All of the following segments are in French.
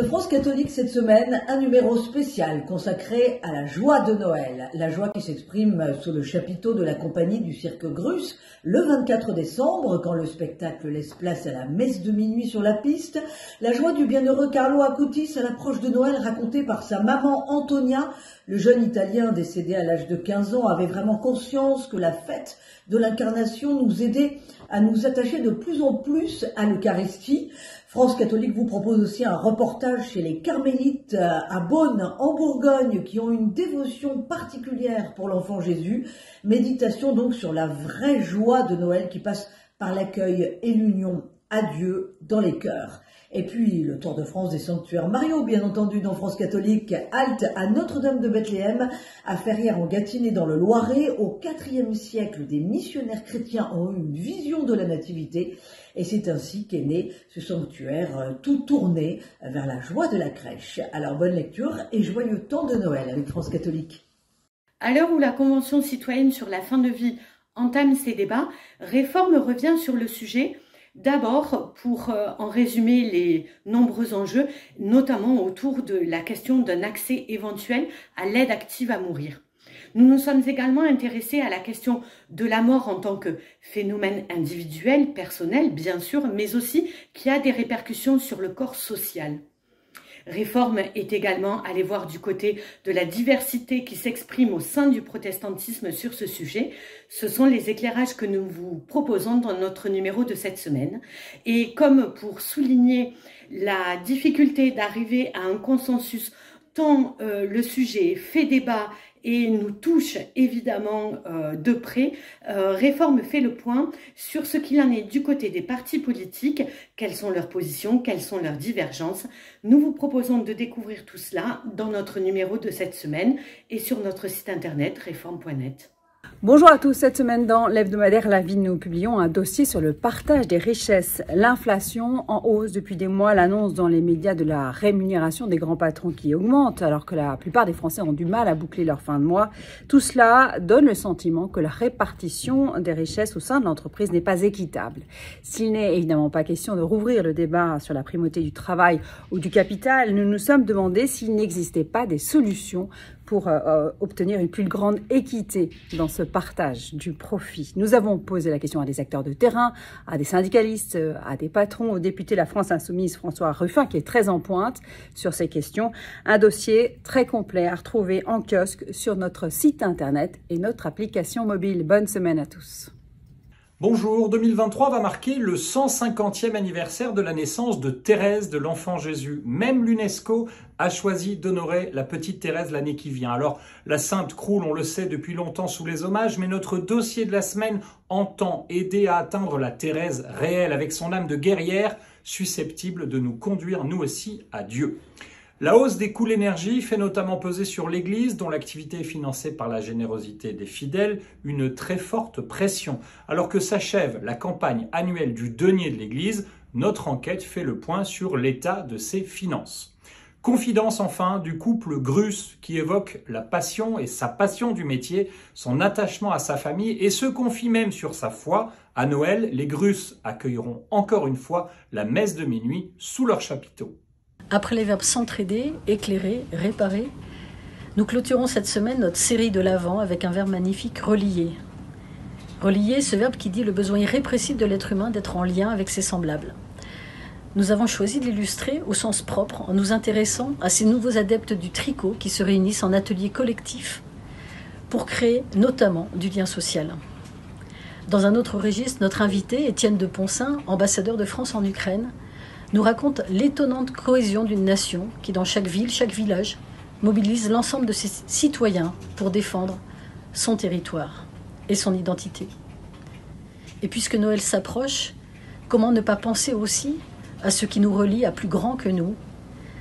de France catholique cette semaine, un numéro spécial consacré à la joie de Noël. La joie qui s'exprime sous le chapiteau de la compagnie du cirque Grus le 24 décembre, quand le spectacle laisse place à la messe de minuit sur la piste. La joie du bienheureux Carlo Acutis à l'approche de Noël, racontée par sa maman Antonia. Le jeune Italien décédé à l'âge de 15 ans avait vraiment conscience que la fête de l'incarnation nous aidait à nous attacher de plus en plus à l'Eucharistie. France catholique vous propose aussi un reportage chez les Carmélites à Beaune, en Bourgogne, qui ont une dévotion particulière pour l'enfant Jésus. Méditation donc sur la vraie joie de Noël qui passe par l'accueil et l'union à Dieu dans les cœurs. Et puis le Tour de France des sanctuaires Mario, bien entendu, dans France catholique, halte à Notre-Dame de Bethléem, à Ferrières en Gâtinais dans le Loiret. Au IVe siècle, des missionnaires chrétiens ont eu une vision de la nativité, et c'est ainsi qu'est né ce sanctuaire tout tourné vers la joie de la crèche. Alors bonne lecture et joyeux temps de Noël avec France catholique. À l'heure où la Convention citoyenne sur la fin de vie entame ses débats, Réforme revient sur le sujet. D'abord, pour en résumer les nombreux enjeux, notamment autour de la question d'un accès éventuel à l'aide active à mourir. Nous nous sommes également intéressés à la question de la mort en tant que phénomène individuel, personnel, bien sûr, mais aussi qui a des répercussions sur le corps social. Réforme est également allé voir du côté de la diversité qui s'exprime au sein du protestantisme sur ce sujet. Ce sont les éclairages que nous vous proposons dans notre numéro de cette semaine. Et comme pour souligner la difficulté d'arriver à un consensus, tant le sujet fait débat et nous touche évidemment de près, Réforme fait le point sur ce qu'il en est du côté des partis politiques, quelles sont leurs positions, quelles sont leurs divergences. Nous vous proposons de découvrir tout cela dans notre numéro de cette semaine et sur notre site internet réforme.net. Bonjour à tous, cette semaine dans l'hebdomadaire La Vie, nous publions un dossier sur le partage des richesses. L'inflation en hausse depuis des mois, l'annonce dans les médias de la rémunération des grands patrons qui augmente alors que la plupart des Français ont du mal à boucler leur fin de mois. Tout cela donne le sentiment que la répartition des richesses au sein de l'entreprise n'est pas équitable. S'il n'est évidemment pas question de rouvrir le débat sur la primauté du travail ou du capital, nous nous sommes demandé s'il n'existait pas des solutions pour obtenir une plus grande équité dans ce partage du profit. Nous avons posé la question à des acteurs de terrain, à des syndicalistes, à des patrons, au député La France Insoumise François Ruffin, qui est très en pointe sur ces questions. Un dossier très complet à retrouver en kiosque sur notre site internet et notre application mobile. Bonne semaine à tous. Bonjour, 2023 va marquer le 150e anniversaire de la naissance de Thérèse de l'Enfant Jésus. Même l'UNESCO a choisi d'honorer la petite Thérèse l'année qui vient. Alors, la sainte croule, on le sait depuis longtemps sous les hommages, mais notre dossier de la semaine entend aider à atteindre la Thérèse réelle avec son âme de guerrière susceptible de nous conduire nous aussi à Dieu. La hausse des coûts de l'énergie fait notamment peser sur l'Église, dont l'activité est financée par la générosité des fidèles, une très forte pression. Alors que s'achève la campagne annuelle du denier de l'Église, notre enquête fait le point sur l'état de ses finances. Confidence enfin du couple Grus qui évoque la passion et sa passion du métier, son attachement à sa famille et se confie même sur sa foi. À Noël, les Grus accueilleront encore une fois la messe de minuit sous leur chapiteau. Après les verbes s'entraider, éclairer, réparer, nous clôturons cette semaine notre série de l'Avent avec un verbe magnifique, relier. Relier, ce verbe qui dit le besoin irrépressible de l'être humain d'être en lien avec ses semblables. Nous avons choisi de l'illustrer au sens propre en nous intéressant à ces nouveaux adeptes du tricot qui se réunissent en ateliers collectifs pour créer notamment du lien social. Dans un autre registre, notre invité, Étienne de Poncin, ambassadeur de France en Ukraine, nous raconte l'étonnante cohésion d'une nation qui, dans chaque ville, chaque village, mobilise l'ensemble de ses citoyens pour défendre son territoire et son identité. Et puisque Noël s'approche, comment ne pas penser aussi à ce qui nous relie à plus grand que nous,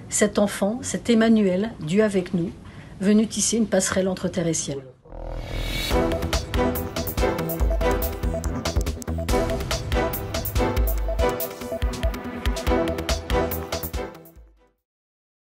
cet enfant, cet Emmanuel, Dieu avec nous, venu tisser une passerelle entre terre et ciel.